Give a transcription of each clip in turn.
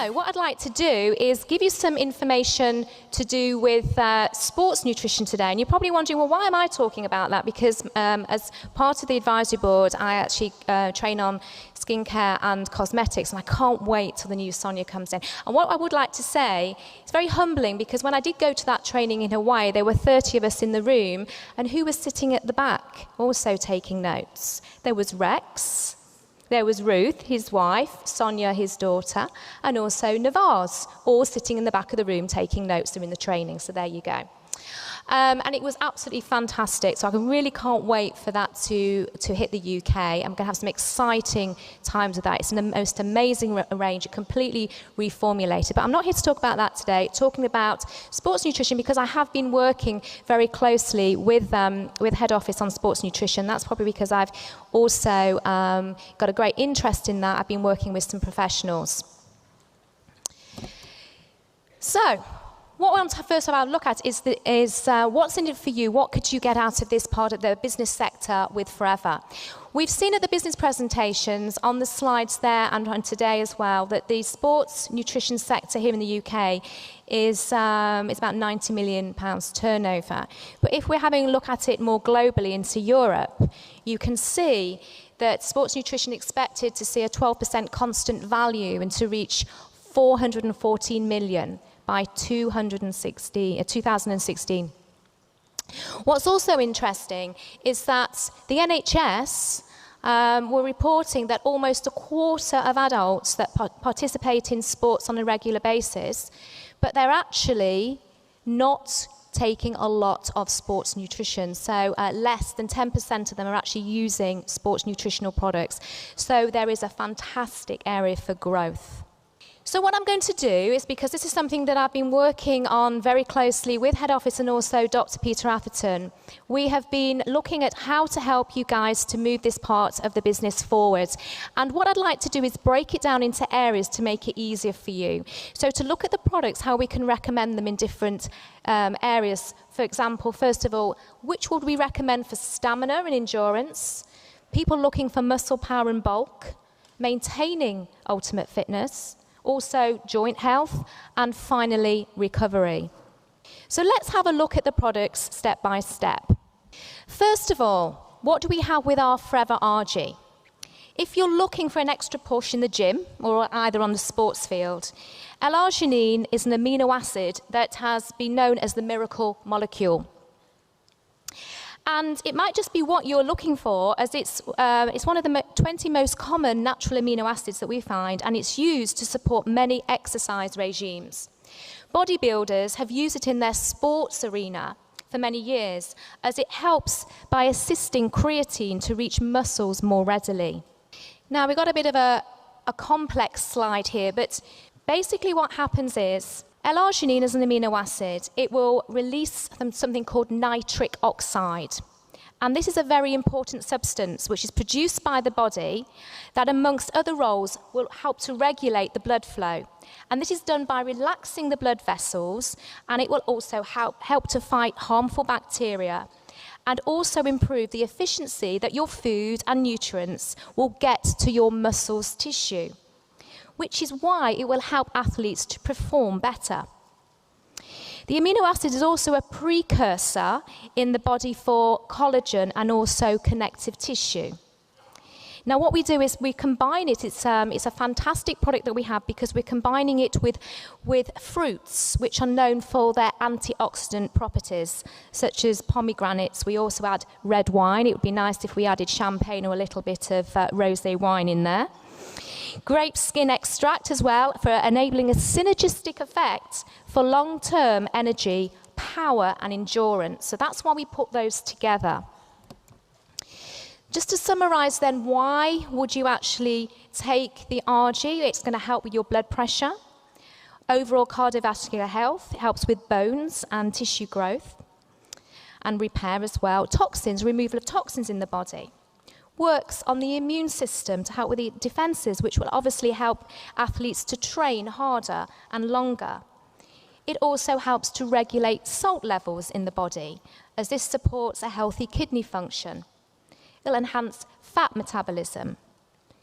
So what I'd like to do is give you some information to do with sports nutrition today. And you're probably wondering, well, why am I talking about that? Because as part of the advisory board, I actually train on skincare and cosmetics, and I can't wait till the new Sonia comes in. And what I would like to say, it's very humbling, because when I did go to that training in Hawaii, there were 30 of us in the room, and who was sitting at the back also taking notes? There was Rex, there was Ruth, his wife, Sonia, his daughter, and also Navaz, all sitting in the back of the room taking notes during the training. So there you go. And it was absolutely fantastic. So I really can't wait for that to hit the UK. I'm going to have some exciting times with that. It's the most amazing range, completely reformulated. But I'm not here to talk about that today. Talking about sports nutrition, because I have been working very closely with head office on sports nutrition. That's probably because I've also got a great interest in that. I've been working with some professionals. So what I want to first of all look at is what's in it for you. What could you get out of this part of the business sector with Forever? We've seen at the business presentations on the slides there and today as well that the sports nutrition sector here in the UK is it's about £90 million turnover. But if we're having a look at it more globally into Europe, you can see that sports nutrition expected to see a 12% constant value and to reach 414 million. By 2016. What's also interesting is that the NHS were reporting that almost a quarter of adults that participate in sports on a regular basis, but they're actually not taking a lot of sports nutrition. So less than 10% of them are actually using sports nutritional products. So there is a fantastic area for growth. So what I'm going to do is, because this is something that I've been working on very closely with head office and also Dr. Peter Atherton, we have been looking at how to help you guys to move this part of the business forward. And what I'd like to do is break it down into areas to make it easier for you. So to look at the products, how we can recommend them in different areas. For example, first of all, which would we recommend for stamina and endurance, people looking for muscle power and bulk, maintaining ultimate fitness, also joint health, and finally recovery. So let's have a look at the products step by step. First of all, what do we have with our Forever RG? If you're looking for an extra push in the gym or either on the sports field, L-arginine is an amino acid that has been known as the miracle molecule. And it might just be what you're looking for, as it's one of the 20 most common natural amino acids that we find, and it's used to support many exercise regimes. Bodybuilders have used it in their sports arena for many years, as it helps by assisting creatine to reach muscles more readily. Now, we've got a bit of a complex slide here, but basically what happens is, L-arginine is an amino acid. It will release something called nitric oxide. And this is a very important substance which is produced by the body that, amongst other roles, will help to regulate the blood flow. And this is done by relaxing the blood vessels, and it will also help to fight harmful bacteria and also improve the efficiency that your food and nutrients will get to your muscles tissue, which is why it will help athletes to perform better. The amino acid is also a precursor in the body for collagen and also connective tissue. Now what we do is we combine it. It's a fantastic product that we have because we're combining it with fruits which are known for their antioxidant properties, such as pomegranates. We also add red wine. It would be nice if we added champagne or a little bit of rosé wine in there. Grape skin extract as well, for enabling a synergistic effect for long-term energy, power and endurance. So that's why we put those together. Just to summarize then, why would you actually take the RG? It's going to help with your blood pressure, overall cardiovascular health. It helps with bones and tissue growth and repair as well. Toxins, removal of toxins in the body. Works on the immune system to help with the defenses, which will obviously help athletes to train harder and longer. It also helps to regulate salt levels in the body, as this supports a healthy kidney function. It'll enhance fat metabolism,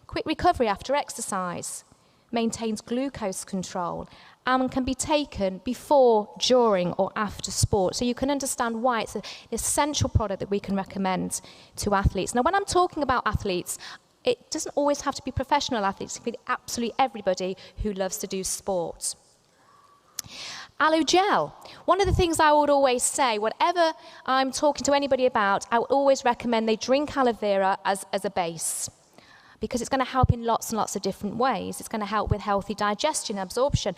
quick recovery after exercise, maintains glucose control, and can be taken before, during, or after sport. So you can understand why it's an essential product that we can recommend to athletes. Now, when I'm talking about athletes, it doesn't always have to be professional athletes. It can be absolutely everybody who loves to do sport. Aloe gel. One of the things I would always say, whatever I'm talking to anybody about, I would always recommend they drink aloe vera as a base, because it's going to help in lots and lots of different ways. It's going to help with healthy digestion, absorption.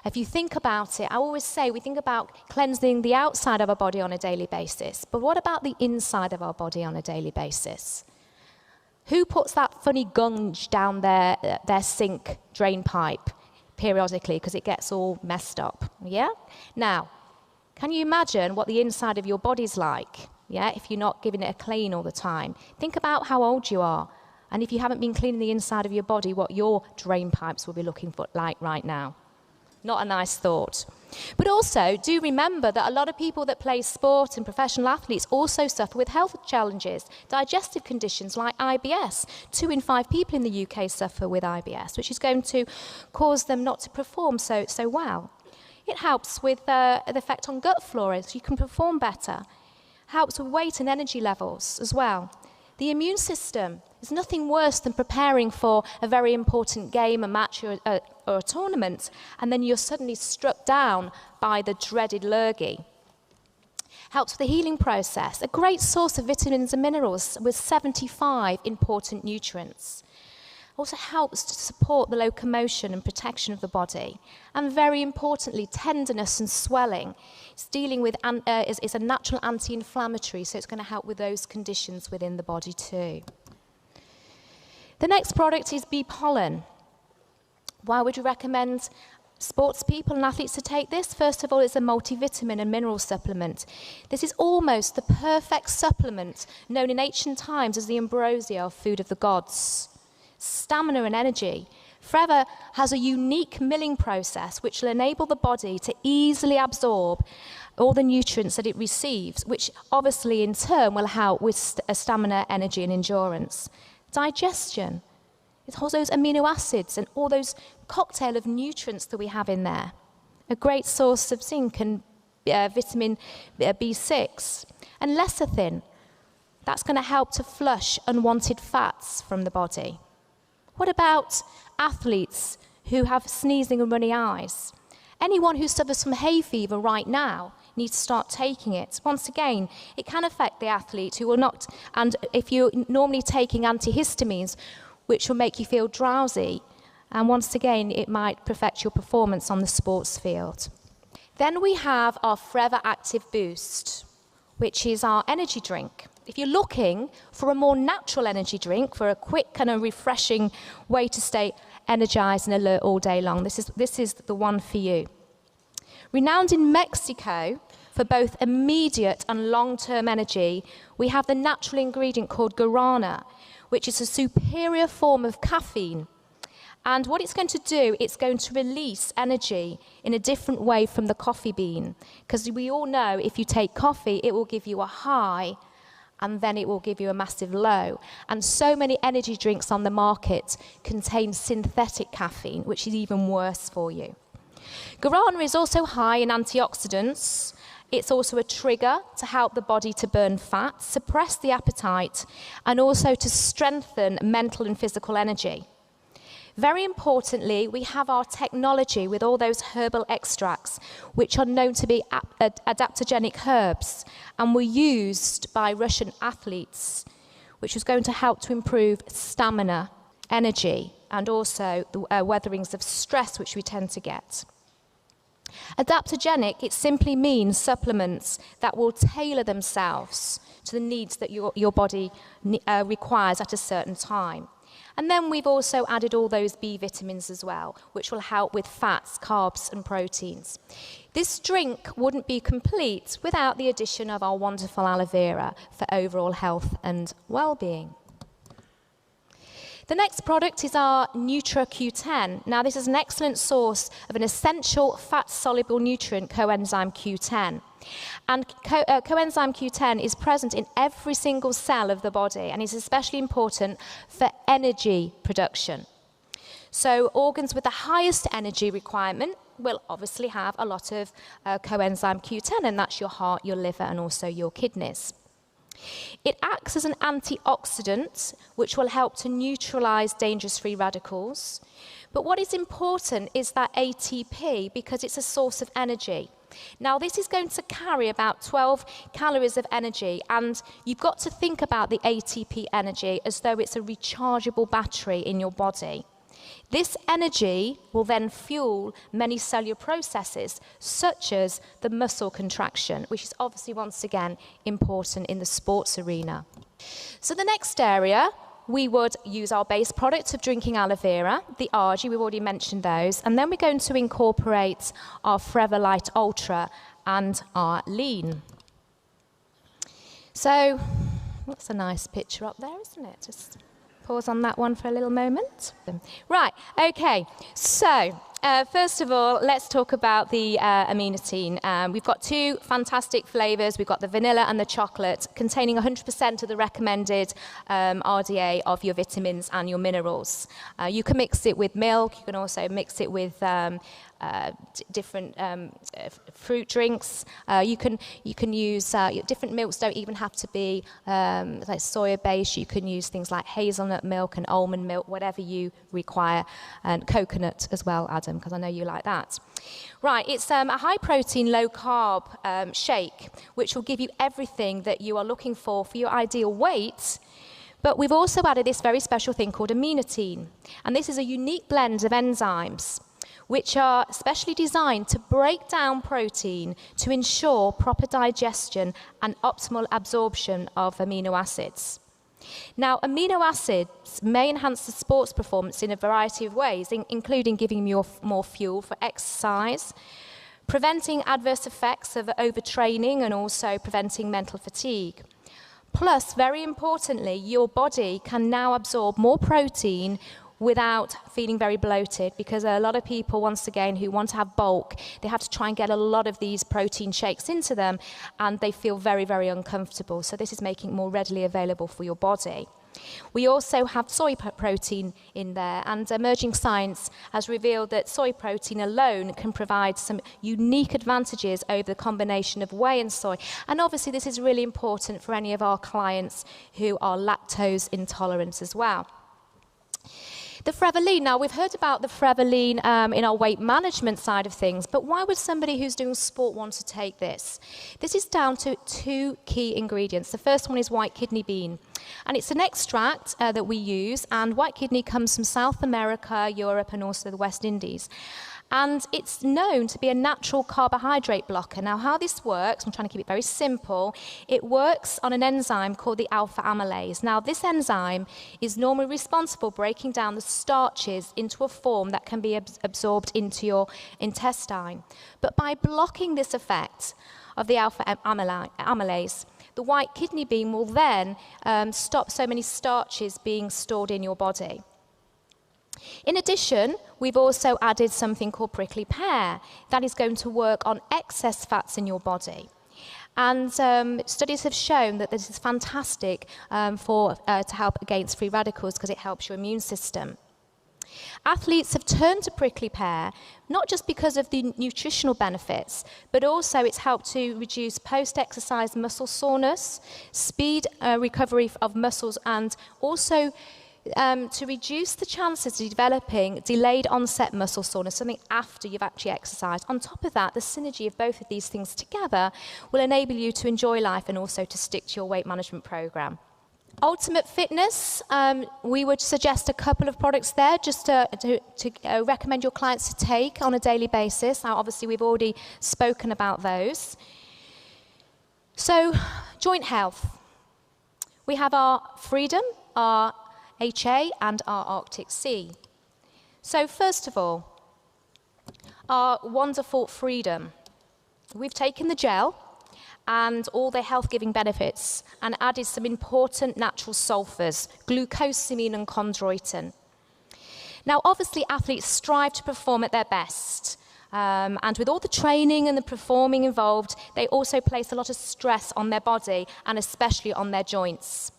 If you think about it, I always say we think about cleansing the outside of our body on a daily basis, but what about the inside of our body on a daily basis? Who puts that funny gunge down their sink drain pipe periodically because it gets all messed up? Yeah? Now, can you imagine what the inside of your body's like? Yeah, if you're not giving it a clean all the time. Think about how old you are. And if you haven't been cleaning the inside of your body, what your drain pipes will be looking for like right now. Not a nice thought. But also, do remember that a lot of people that play sport and professional athletes also suffer with health challenges, digestive conditions like IBS. 2 in 5 people in the UK suffer with IBS, which is going to cause them not to perform so well. It helps with the effect on gut flora, so you can perform better. Helps with weight and energy levels as well. The immune system is nothing worse than preparing for a very important game, a match, or a tournament, and then you're suddenly struck down by the dreaded lurgy. Helps with the healing process. A great source of vitamins and minerals with 75 important nutrients. Also helps to support the locomotion and protection of the body. And very importantly, tenderness and swelling. It's dealing with, it's a natural anti-inflammatory, so it's going to help with those conditions within the body too. The next product is bee pollen. Why would you recommend sports people and athletes to take this? First of all, it's a multivitamin and mineral supplement. This is almost the perfect supplement known in ancient times as the ambrosia, or food of the gods. Stamina and energy. Forever has a unique milling process which will enable the body to easily absorb all the nutrients that it receives, which obviously in turn will help with stamina, energy and endurance. Digestion. It holds those amino acids and all those cocktail of nutrients that we have in there. A great source of zinc and vitamin B6. And lecithin. That's going to help to flush unwanted fats from the body. What about athletes who have sneezing and runny eyes? Anyone who suffers from hay fever right now needs to start taking it. Once again, it can affect the athlete who will not, and if you're normally taking antihistamines, which will make you feel drowsy, and once again, it might affect your performance on the sports field. Then we have our Forever Active Boost, which is our energy drink. If you're looking for a more natural energy drink, for a quick and a refreshing way to stay energized and alert all day long, this is the one for you. Renowned in Mexico for both immediate and long-term energy, we have the natural ingredient called guarana, which is a superior form of caffeine. And what it's going to do, it's going to release energy in a different way from the coffee bean. Because we all know if you take coffee, it will give you a high, and then it will give you a massive low. And so many energy drinks on the market contain synthetic caffeine, which is even worse for you. Guarana is also high in antioxidants. It's also a trigger to help the body to burn fat, suppress the appetite, and also to strengthen mental and physical energy. Very importantly, we have our technology with all those herbal extracts, which are known to be adaptogenic herbs, and were used by Russian athletes, which was going to help to improve stamina, energy, and also the weatherings of stress, which we tend to get. Adaptogenic, it simply means supplements that will tailor themselves to the needs that your body requires at a certain time. And then we've also added all those B vitamins as well, which will help with fats, carbs, and proteins. This drink wouldn't be complete without the addition of our wonderful aloe vera for overall health and well-being. The next product is our NutraQ10. Now, this is an excellent source of an essential fat-soluble nutrient, coenzyme Q10. And coenzyme Q10 is present in every single cell of the body and is especially important for energy production. So organs with the highest energy requirement will obviously have a lot of coenzyme Q10, and that's your heart, your liver, and also your kidneys. It acts as an antioxidant, which will help to neutralize dangerous free radicals. But what is important is that ATP, because it's a source of energy. Now, this is going to carry about 12 calories of energy, and you've got to think about the ATP energy as though it's a rechargeable battery in your body. This energy will then fuel many cellular processes, such as the muscle contraction, which is obviously, once again, important in the sports arena. So the next area, we would use our base product of drinking aloe vera, the RG, we've already mentioned those, and then we're going to incorporate our Forever Light Ultra and our lean. So that's a nice picture up there, isn't it? Just pause on that one for a little moment. Right, okay, so first of all, let's talk about the aminotine. We've got two fantastic flavors. We've got the vanilla and the chocolate, containing 100% of the recommended RDA of your vitamins and your minerals. You can mix it with milk. You can also mix it with different fruit drinks. You can use different milks. Don't even have to be like soya based. You can use things like hazelnut milk and almond milk, whatever you require, and coconut as well, Adam, because I know you like that. Right, it's a high protein, low carb shake, which will give you everything that you are looking for your ideal weight. But we've also added this very special thing called aminotine, and this is a unique blend of enzymes which are specially designed to break down protein to ensure proper digestion and optimal absorption of amino acids. Now, amino acids may enhance the sports performance in a variety of ways, including giving you more fuel for exercise, preventing adverse effects of overtraining, and also preventing mental fatigue. Plus, very importantly, your body can now absorb more protein without feeling very bloated, because a lot of people, once again, who want to have bulk, they have to try and get a lot of these protein shakes into them, and they feel very, very uncomfortable. So this is making it more readily available for your body. We also have soy protein in there, and emerging science has revealed that soy protein alone can provide some unique advantages over the combination of whey and soy. And obviously this is really important for any of our clients who are lactose intolerant as well. The Forever Lean. Now, we've heard about the Forever Lean in our weight management side of things, but why would somebody who's doing sport want to take this? This is down to two key ingredients. The first one is white kidney bean, and it's an extract that we use, and white kidney comes from South America, Europe, and also the West Indies. And it's known to be a natural carbohydrate blocker. Now, how this works, I'm trying to keep it very simple, it works on an enzyme called the alpha amylase. Now, this enzyme is normally responsible for breaking down the starches into a form that can be absorbed into your intestine. But by blocking this effect of the alpha amylase, the white kidney bean will then stop so many starches being stored in your body. In addition, we've also added something called prickly pear that is going to work on excess fats in your body. And studies have shown that this is fantastic to help against free radicals, because it helps your immune system. Athletes have turned to prickly pear, not just because of the nutritional benefits, but also it's helped to reduce post-exercise muscle soreness, speed recovery of muscles, and also to reduce the chances of developing delayed onset muscle soreness, something after you've actually exercised. On top of that, the synergy of both of these things together will enable you to enjoy life and also to stick to your weight management program. Ultimate Fitness, we would suggest a couple of products there just to recommend your clients to take on a daily basis. Now, obviously, we've already spoken about those. So, joint health. We have our Freedom, our HA, and our Arctic Sea. So first of all, our wonderful Freedom. We've taken the gel and all the health-giving benefits and added some important natural sulfurs, glucosamine and chondroitin. Now, obviously, athletes strive to perform at their best. And with all the training and the performing involved, they also place a lot of stress on their body and especially on their joints.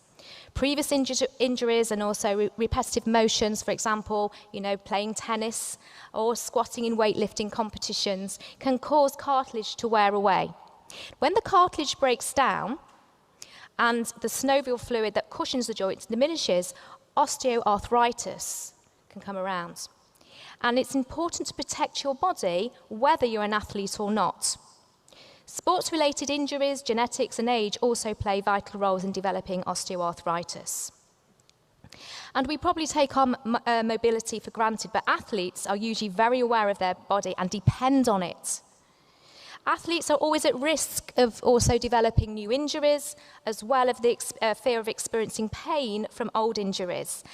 Previous injuries and also repetitive motions, for example, playing tennis or squatting in weightlifting competitions, can cause cartilage to wear away. When the cartilage breaks down and the synovial fluid that cushions the joint diminishes, osteoarthritis can come around. And it's important to protect your body whether you're an athlete or not. Sports-related injuries, genetics and age also play vital roles in developing osteoarthritis. And we probably take our mobility for granted, but athletes are usually very aware of their body and depend on it. Athletes are always at risk of also developing new injuries, as well as the fear of experiencing pain from old injuries.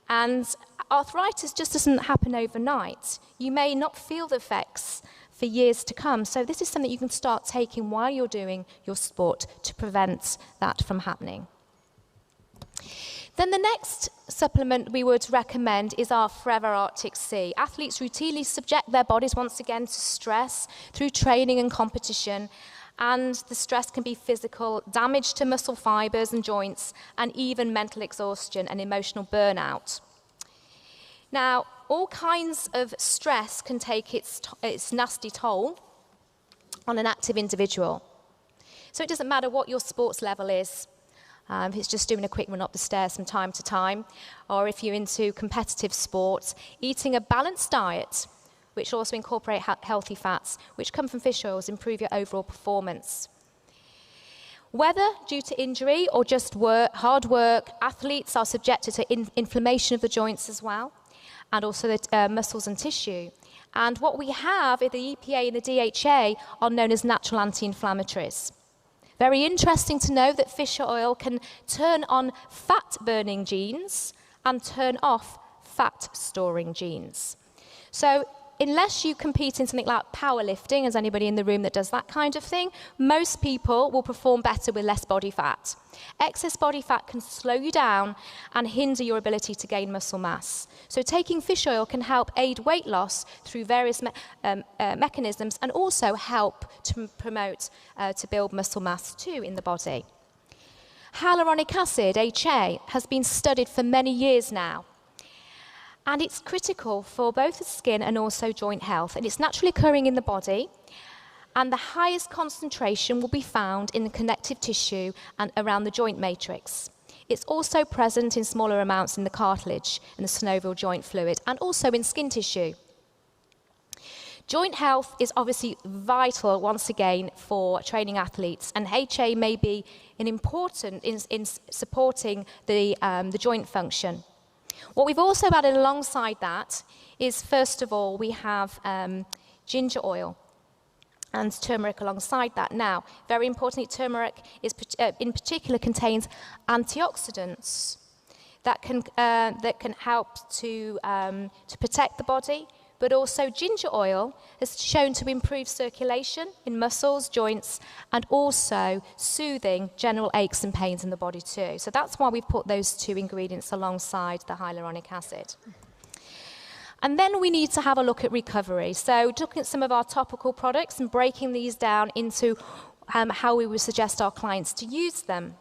And arthritis just doesn't happen overnight. You may not feel the effects for years to come. So this is something you can start taking while you're doing your sport to prevent that from happening. Then the next supplement we would recommend is our Forever Arctic Sea. Athletes routinely subject their bodies once again to stress through training and competition, and the stress can be physical, damage to muscle fibers and joints, and even mental exhaustion and emotional burnout. Now, all kinds of stress can take its nasty toll on an active individual. So it doesn't matter what your sports level is. If it's just doing a quick run up the stairs from time to time, or if you're into competitive sports, eating a balanced diet, which also incorporate healthy fats, which come from fish oils, improve your overall performance. Whether due to injury or just hard work, athletes are subjected to inflammation of the joints as well, and also the muscles and tissue. And what we have in the EPA and the DHA are known as natural anti-inflammatories. Very interesting to know that fish oil can turn on fat-burning genes and turn off fat-storing genes. So unless you compete in something like powerlifting, as anybody in the room that does that kind of thing, most people will perform better with less body fat. Excess body fat can slow you down and hinder your ability to gain muscle mass. So taking fish oil can help aid weight loss through various mechanisms, and also help to promote to build muscle mass too in the body. Hyaluronic acid, HA, has been studied for many years now. And it's critical for both the skin and also joint health. And it's naturally occurring in the body. And the highest concentration will be found in the connective tissue and around the joint matrix. It's also present in smaller amounts in the cartilage and the synovial joint fluid, and also in skin tissue. Joint health is obviously vital, once again, for training athletes. And HA may be important in supporting the joint function. What we've also added alongside that is, first of all, we have ginger oil and turmeric alongside that. Now, very importantly, turmeric in particular contains antioxidants that can help to protect the body, but also ginger oil is shown to improve circulation in muscles, joints, and also soothing general aches and pains in the body too. So that's why we've put those two ingredients alongside the hyaluronic acid. And then we need to have a look at recovery. So looking at some of our topical products and breaking these down into how we would suggest our clients to use them.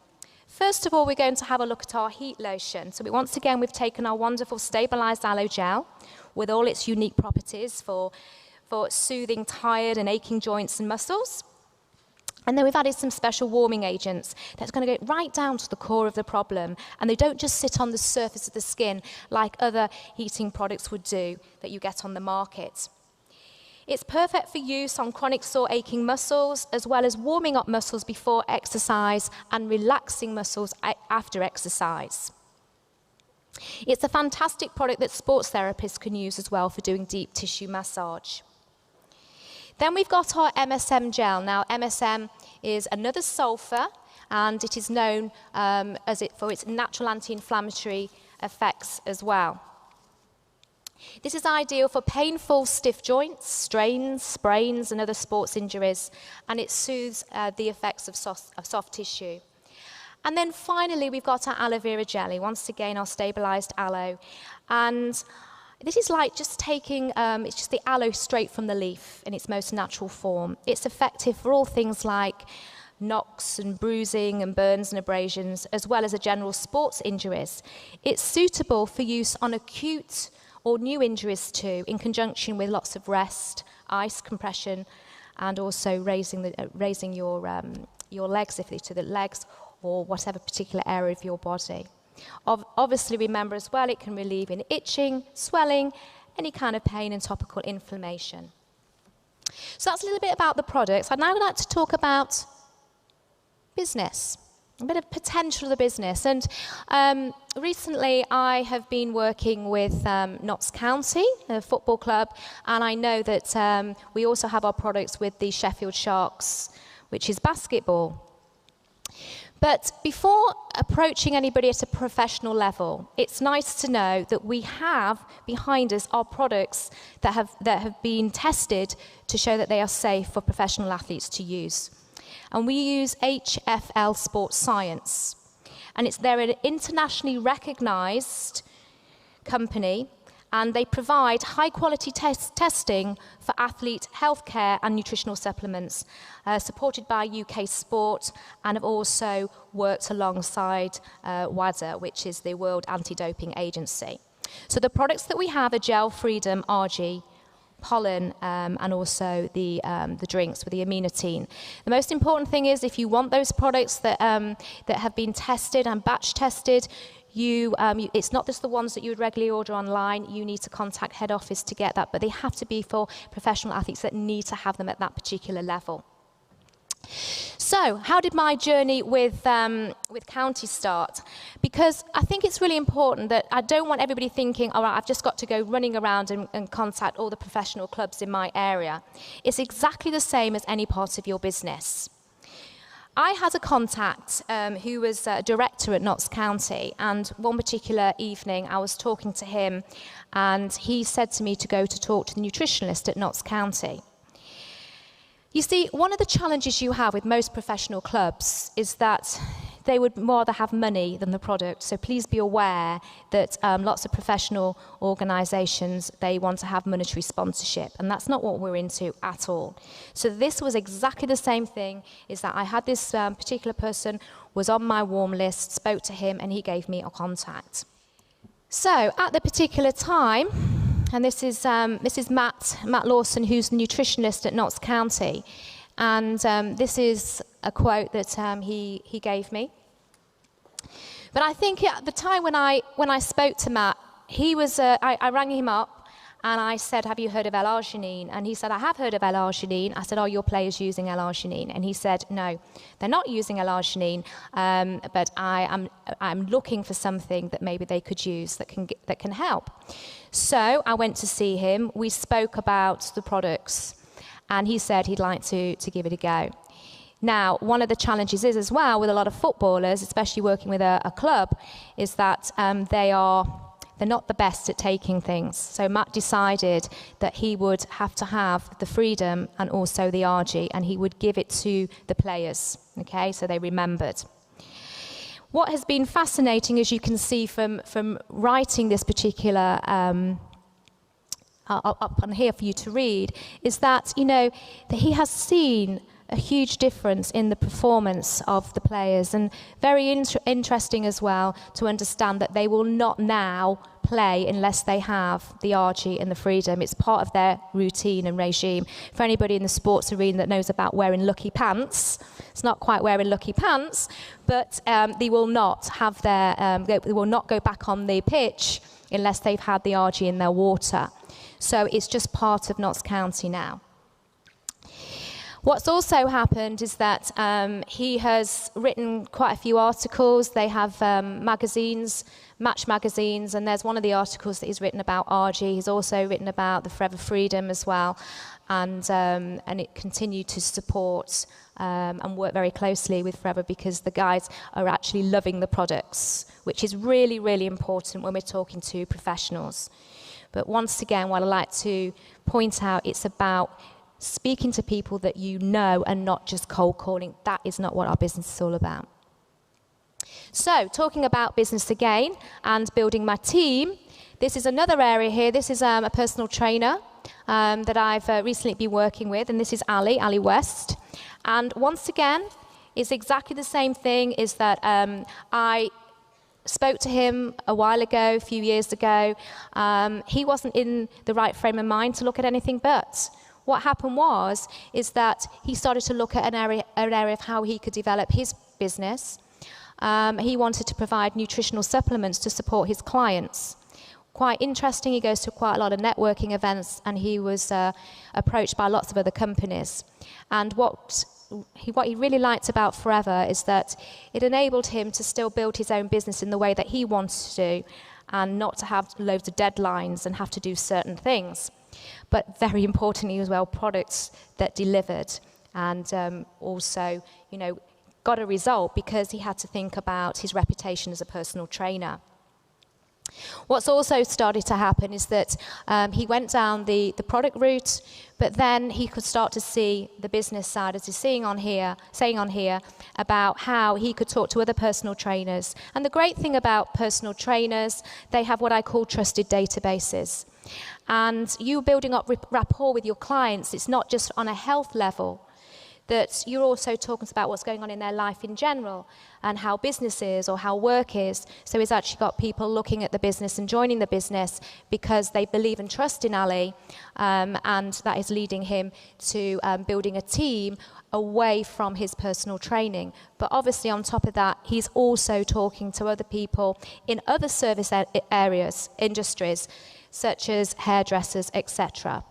First of all, we're going to have a look at our heat lotion. So once again, we've taken our wonderful stabilized aloe gel with all its unique properties for soothing tired and aching joints and muscles. And then we've added some special warming agents that's going to go right down to the core of the problem. And they don't just sit on the surface of the skin like other heating products would do that you get on the market. It's perfect for use on chronic sore aching muscles, as well as warming up muscles before exercise and relaxing muscles after exercise. It's a fantastic product that sports therapists can use as well for doing deep tissue massage. Then we've got our MSM gel. Now, MSM is another sulfur, and it is known for its natural anti-inflammatory effects as well. This is ideal for painful, stiff joints, strains, sprains, and other sports injuries, and it soothes the effects of soft tissue. And then finally, we've got our aloe vera jelly, once again, our stabilized aloe. And this is like just taking, it's just the aloe straight from the leaf in its most natural form. It's effective for all things like knocks and bruising and burns and abrasions, as well as a general sports injuries. It's suitable for use on acute or new injuries too, in conjunction with lots of rest, ice compression, and also raising your legs, if it's to the legs or whatever particular area of your body. Obviously, remember as well, it can relieve in itching, swelling, any kind of pain and topical inflammation. So that's a little bit about the products. I'd now like to talk about business, a bit of potential of the business. And recently I have been working with Notts County, a football club, and I know that we also have our products with the Sheffield Sharks, which is basketball. But before approaching anybody at a professional level, it's nice to know that we have behind us our products that have been tested to show that they are safe for professional athletes to use. And we use HFL Sports Science. And they're an internationally recognized company, and they provide high-quality testing for athlete healthcare and nutritional supplements, supported by UK Sport, and have also worked alongside WADA, which is the World Anti-Doping Agency. So the products that we have are Gel Freedom, RG, pollen, and also the drinks with the aminotine. The most important thing is, if you want those products that have been tested and batch tested, it's not just the ones that you would regularly order online. You need to contact head office to get that, but they have to be for professional athletes that need to have them at that particular level. So, how did my journey with County start? Because I think it's really important that I don't want everybody thinking, all right, I've just got to go running around and contact all the professional clubs in my area. It's exactly the same as any part of your business. I had a contact who was a director at Notts County, and one particular evening I was talking to him, and he said to me to go to talk to the nutritionist at Notts County. You see, one of the challenges you have with most professional clubs is that they would rather have money than the product. So please be aware that lots of professional organisations, they want to have monetary sponsorship, and that's not what we're into at all. So this was exactly the same thing, is that I had this particular person was on my warm list, spoke to him, and he gave me a contact. So at the particular time, and this is Matt Lawson, who's the nutritionist at Notts County, and this is a quote that he gave me. But I think at the time when I spoke to Matt, he was I rang him up and I said, "Have you heard of L-arginine?" And he said, "I have heard of L-arginine." I said, "Are your players using L-arginine?" And he said, "No, they're not using L-arginine, but I'm looking for something that maybe they could use that can help." So I went to see him. We spoke about the products, and he said he'd like to give it a go. Now, one of the challenges is as well with a lot of footballers, especially working with a club, is that they're not the best at taking things. So Matt decided that he would have to have the Freedom and also the RG, and he would give it to the players, okay, so they remembered. What has been fascinating, as you can see from writing this particular up on here for you to read, is that, that he has seen a huge difference in the performance of the players, and very interesting as well to understand that they will not now play unless they have the RG and the Freedom. It's part of their routine and regime. For anybody in the sports arena that knows about wearing lucky pants, it's not quite wearing lucky pants, but they will not have they will not go back on the pitch unless they've had the RG in their water. So it's just part of Notts County now. What's also happened is that he has written quite a few articles. They have magazines, Match magazines, and there's one of the articles that he's written about RG. He's also written about the Forever Freedom as well, and it continued to support and work very closely with Forever, because the guys are actually loving the products, which is really, really important when we're talking to professionals. But once again, what I like to point out, it's about speaking to people that you know and not just cold calling. That is not what our business is all about. So, talking about business again and building my team, this is another area here. This is a personal trainer that I've recently been working with, and this is Ali West. And once again, is exactly the same thing, is that I spoke to him a while ago, a few years ago. He wasn't in the right frame of mind to look at anything, but what happened is that he started to look at an area of how he could develop his business. He wanted to provide nutritional supplements to support his clients. Quite interesting, he goes to quite a lot of networking events, and he was approached by lots of other companies. And what he really liked about Forever is that it enabled him to still build his own business in the way that he wanted to do, and not to have loads of deadlines and have to do certain things. But very importantly as well, products that delivered, and also, got a result because he had to think about his reputation as a personal trainer. What's also started to happen is that he went down the product route, but then he could start to see the business side, as he's saying on here, about how he could talk to other personal trainers. And the great thing about personal trainers, they have what I call trusted databases. And you building up rapport with your clients, it's not just on a health level, that you're also talking about what's going on in their life in general, and how business is or how work is. So he's actually got people looking at the business and joining the business because they believe and trust in Ali, and that is leading him to building a team away from his personal training. But obviously on top of that, he's also talking to other people in other service areas, industries, such as hairdressers, etc.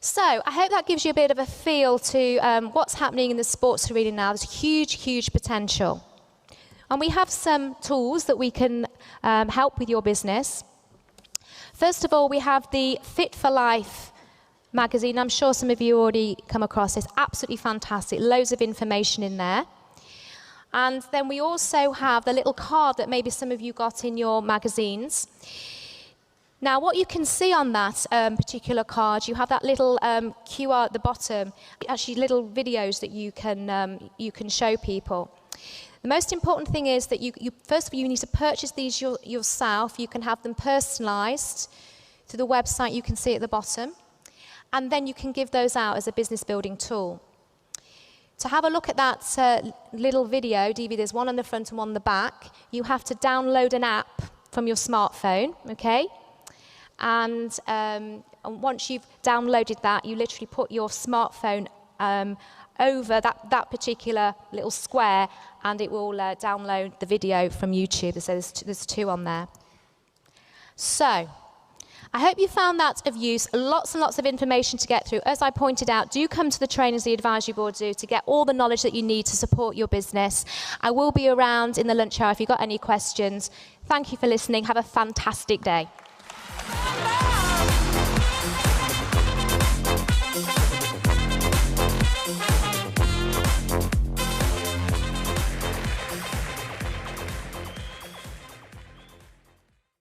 So I hope that gives you a bit of a feel to what's happening in the sports arena now. There's huge, huge potential. And we have some tools that we can help with your business. First of all, we have the Fit for Life magazine. I'm sure some of you already come across this. Absolutely fantastic. Loads of information in there. And then we also have the little card that maybe some of you got in your magazines. Now, what you can see on that particular card, you have that little QR at the bottom, actually little videos that you can show people. The most important thing is that first of all, you need to purchase these yourself. You can have them personalized to the website you can see at the bottom, and then you can give those out as a business building tool. To have a look at that little video, DVD, there's one on the front and one on the back. You have to download an app from your smartphone, okay? And once you've downloaded that, you literally put your smartphone over that particular little square, and it will download the video from YouTube. So there's two on there. So I hope you found that of use. Lots and lots of information to get through. As I pointed out, do come to the trainings the advisory board do to get all the knowledge that you need to support your business. I will be around in the lunch hour if you've got any questions. Thank you for listening. Have a fantastic day.